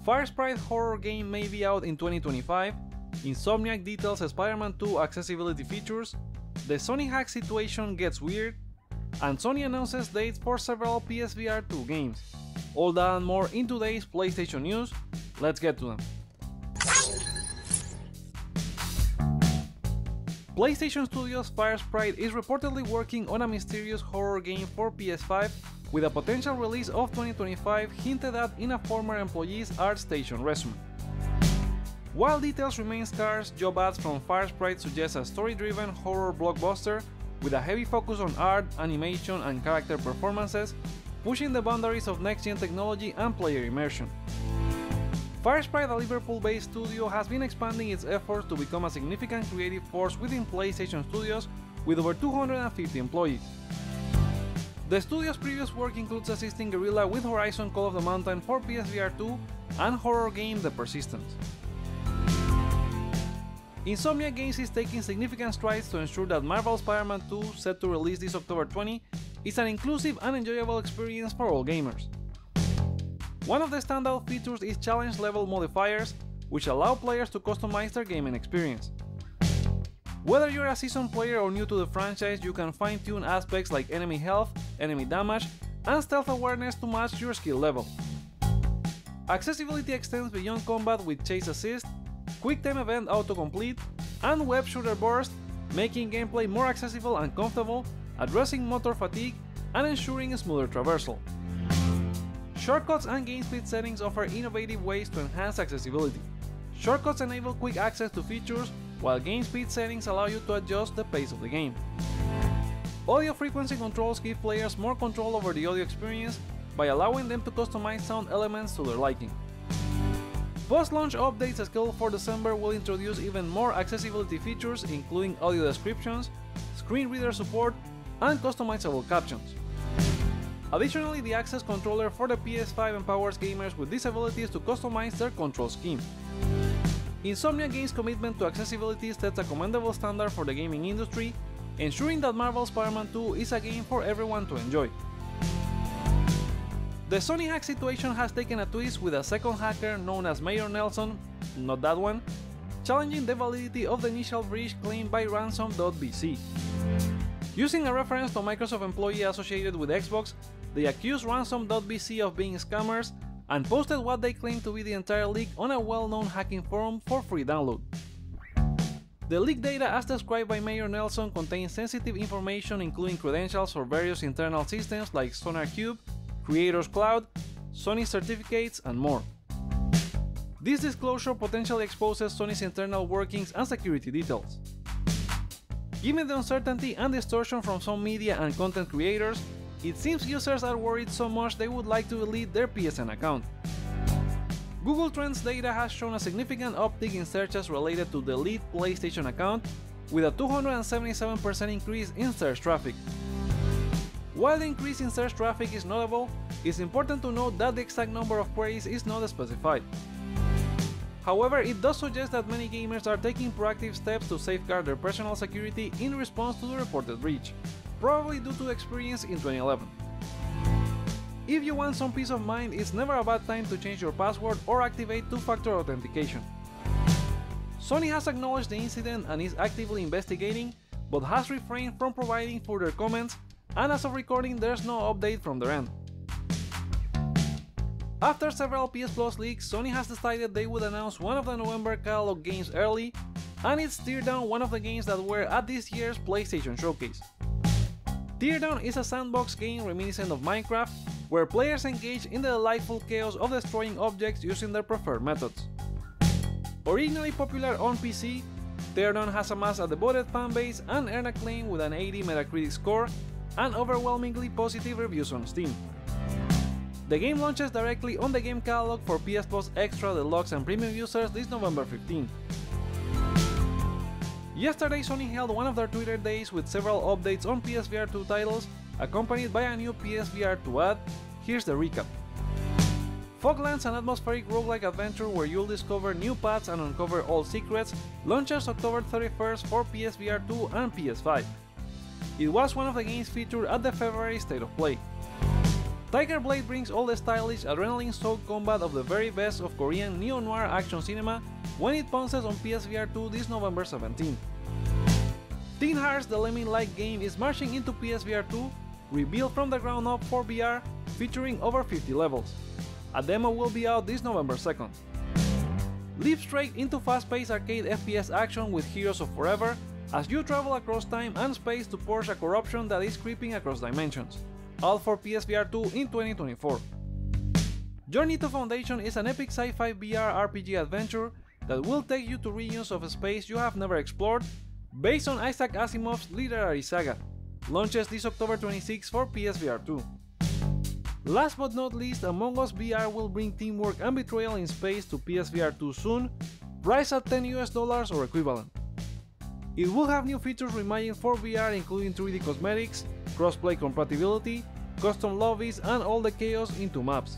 Firesprite horror game may be out in 2025, Insomniac details Spider-Man 2 accessibility features, the Sony hack situation gets weird, and Sony announces dates for several PSVR 2 games. All that and more in today's PlayStation news. Let's get to them. PlayStation Studios' Firesprite is reportedly working on a mysterious horror game for PS5 with a potential release of 2025 hinted at in a former employee's ArtStation resume. While details remain scarce, job ads from Firesprite suggest a story-driven horror blockbuster with a heavy focus on art, animation, and character performances, pushing the boundaries of next-gen technology and player immersion. Firesprite, a Liverpool-based studio, has been expanding its efforts to become a significant creative force within PlayStation Studios with over 250 employees. The studio's previous work includes assisting Guerrilla with Horizon Call of the Mountain for PSVR 2 and horror game The Persistence. Insomniac Games is taking significant strides to ensure that Marvel's Spider-Man 2, set to release this October 20, is an inclusive and enjoyable experience for all gamers. One of the standout features is challenge level modifiers, which allow players to customize their gaming experience. Whether you're a seasoned player or new to the franchise, you can fine-tune aspects like enemy health, enemy damage, and stealth awareness to match your skill level. Accessibility extends beyond combat with chase assist, quick time event autocomplete, and web shooter burst, making gameplay more accessible and comfortable, addressing motor fatigue, and ensuring smoother traversal. Shortcuts and game speed settings offer innovative ways to enhance accessibility. Shortcuts enable quick access to features, while game speed settings allow you to adjust the pace of the game. Audio frequency controls give players more control over the audio experience by allowing them to customize sound elements to their liking. Post-launch updates scheduled for December will introduce even more accessibility features, including audio descriptions, screen reader support, and customizable captions. Additionally, the Access controller for the PS5 empowers gamers with disabilities to customize their control scheme. Insomniac Games' commitment to accessibility sets a commendable standard for the gaming industry, ensuring that Marvel's Spider-Man 2 is a game for everyone to enjoy. The Sony hack situation has taken a twist with a second hacker known as Mayor Nelson, not that one, challenging the validity of the initial breach claimed by ransom.vc. Using a reference to a Microsoft employee associated with Xbox, they accused ransom.vc of being scammers and posted what they claimed to be the entire leak on a well-known hacking forum for free download. The leaked data, as described by Mayor Nelson, contains sensitive information including credentials for various internal systems like SonarCube, Creators Cloud, Sony certificates, and more. This disclosure potentially exposes Sony's internal workings and security details. Given the uncertainty and distortion from some media and content creators, it seems users are worried so much they would like to delete their PSN account. Google Trends data has shown a significant uptick in searches related to the delete PlayStation account, with a 277% increase in search traffic. While the increase in search traffic is notable, it's important to note that the exact number of queries is not specified. However, it does suggest that many gamers are taking proactive steps to safeguard their personal security in response to the reported breach, probably due to experience in 2011. If you want some peace of mind, it's never a bad time to change your password or activate two-factor authentication. Sony has acknowledged the incident and is actively investigating, but has refrained from providing further comments, and as of recording there's no update from their end. After several PS Plus leaks, Sony has decided they would announce one of the November catalog games early, and it's Teardown, one of the games that were at this year's PlayStation Showcase. Teardown is a sandbox game reminiscent of Minecraft, where players engage in the delightful chaos of destroying objects using their preferred methods. Originally popular on PC, Teardown has amassed a devoted fanbase and earned acclaim with an 80 Metacritic score and overwhelmingly positive reviews on Steam. The game launches directly on the game catalog for PS Plus Extra, Deluxe, and Premium users this November 15. Yesterday, Sony held one of their Twitter days with several updates on PSVR 2 titles, accompanied by a new PSVR 2 ad. Here's the recap. Foglands, an atmospheric roguelike adventure where you'll discover new paths and uncover old secrets, launches October 31st for PSVR 2 and PS5. It was one of the games featured at the February State of Play. Tiger Blade brings all the stylish, adrenaline-soaked combat of the very best of Korean neo-noir action cinema when it bounces on PSVR 2 this November 17. Teen Hearts the Lemming-like game is marching into PSVR 2, rebuilt from the ground up for VR, featuring over 50 levels. A demo will be out this November 2nd. Leap straight into fast-paced arcade FPS action with Heroes of Forever as you travel across time and space to purge a corruption that is creeping across dimensions. All for PSVR 2 in 2024. Journey to Foundation is an epic sci-fi VR RPG adventure that will take you to regions of space you have never explored, based on Isaac Asimov's literary saga. Launches this October 26 for PSVR 2. Last but not least, Among Us VR will bring teamwork and betrayal in space to PSVR 2 soon, priced at $10 or equivalent. It will have new features reimagined for VR, including 3D cosmetics, crossplay compatibility, custom lobbies, and all the chaos into maps.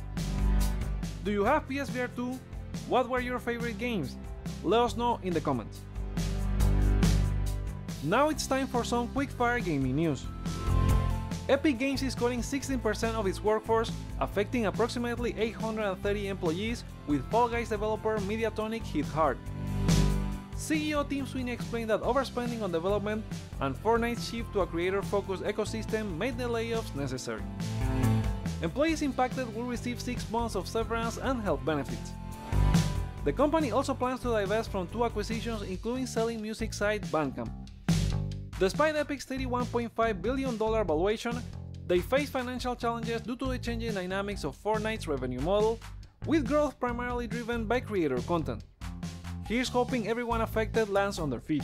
Do you have PSVR 2? What were your favorite games? Let us know in the comments. Now it's time for some quick-fire gaming news. Epic Games is cutting 16% of its workforce, affecting approximately 830 employees, with Fall Guys developer Mediatonic hit hard. CEO Tim Sweeney explained that overspending on development and Fortnite's shift to a creator-focused ecosystem made the layoffs necessary. Employees impacted will receive 6 months of severance and health benefits. The company also plans to divest from 2 acquisitions, including selling music site Bandcamp. Despite Epic's $31.5 billion valuation, they face financial challenges due to the changing dynamics of Fortnite's revenue model, with growth primarily driven by creator content. Here's hoping everyone affected lands on their feet.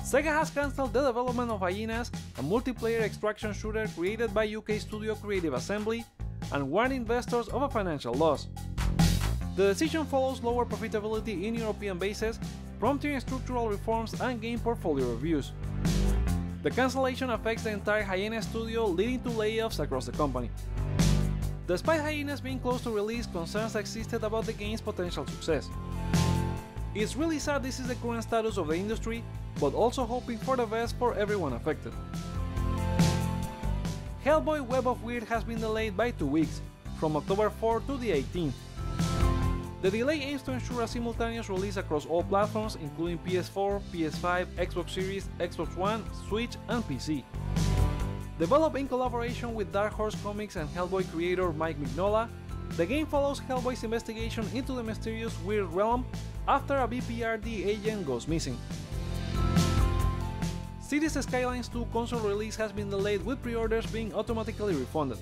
Sega has cancelled the development of Hyenas, a multiplayer extraction shooter created by UK studio Creative Assembly, and warned investors of a financial loss. The decision follows lower profitability in European bases, prompting structural reforms and game portfolio reviews. The cancellation affects the entire Hyenas studio, leading to layoffs across the company. Despite Hyenas being close to release, concerns existed about the game's potential success. It's really sad this is the current status of the industry, but also hoping for the best for everyone affected. Hellboy Web of Wyrd has been delayed by 2 weeks, from October 4 to the 18th. The delay aims to ensure a simultaneous release across all platforms, including PS4, PS5, Xbox Series, Xbox One, Switch, and PC. Developed in collaboration with Dark Horse Comics and Hellboy creator Mike Mignola, the game follows Hellboy's investigation into the mysterious Wyrd realm after a BPRD agent goes missing. Cities Skylines 2 console release has been delayed, with pre-orders being automatically refunded.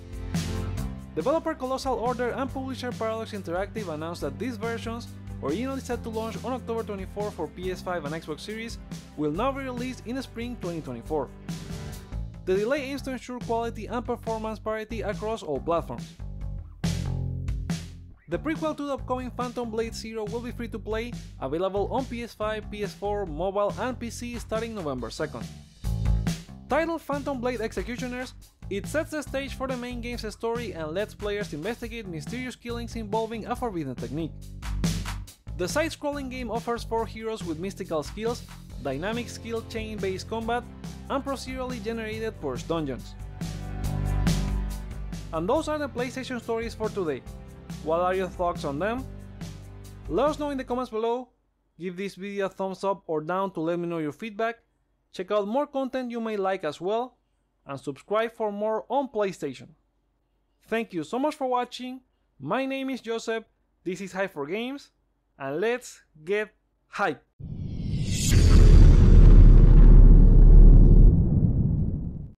Developer Colossal Order and publisher Paradox Interactive announced that these versions, originally set to launch on October 24 for PS5 and Xbox Series, will now be released in spring 2024. The delay aims to ensure quality and performance parity across all platforms. The prequel to the upcoming Phantom Blade Zero will be free to play, available on PS5, PS4, mobile, and PC starting November 2nd. Titled Phantom Blade Executioners, it sets the stage for the main game's story and lets players investigate mysterious killings involving a forbidden technique. The side-scrolling game offers 4 heroes with mystical skills, dynamic skill chain-based combat, and procedurally generated purge dungeons. And those are the PlayStation stories for today. What are your thoughts on them? Let us know in the comments below, give this video a thumbs up or down to let me know your feedback, check out more content you may like as well, and subscribe for more on PlayStation. Thank you so much for watching, my name is Joseph, this is Hype for Games, and let's get hype!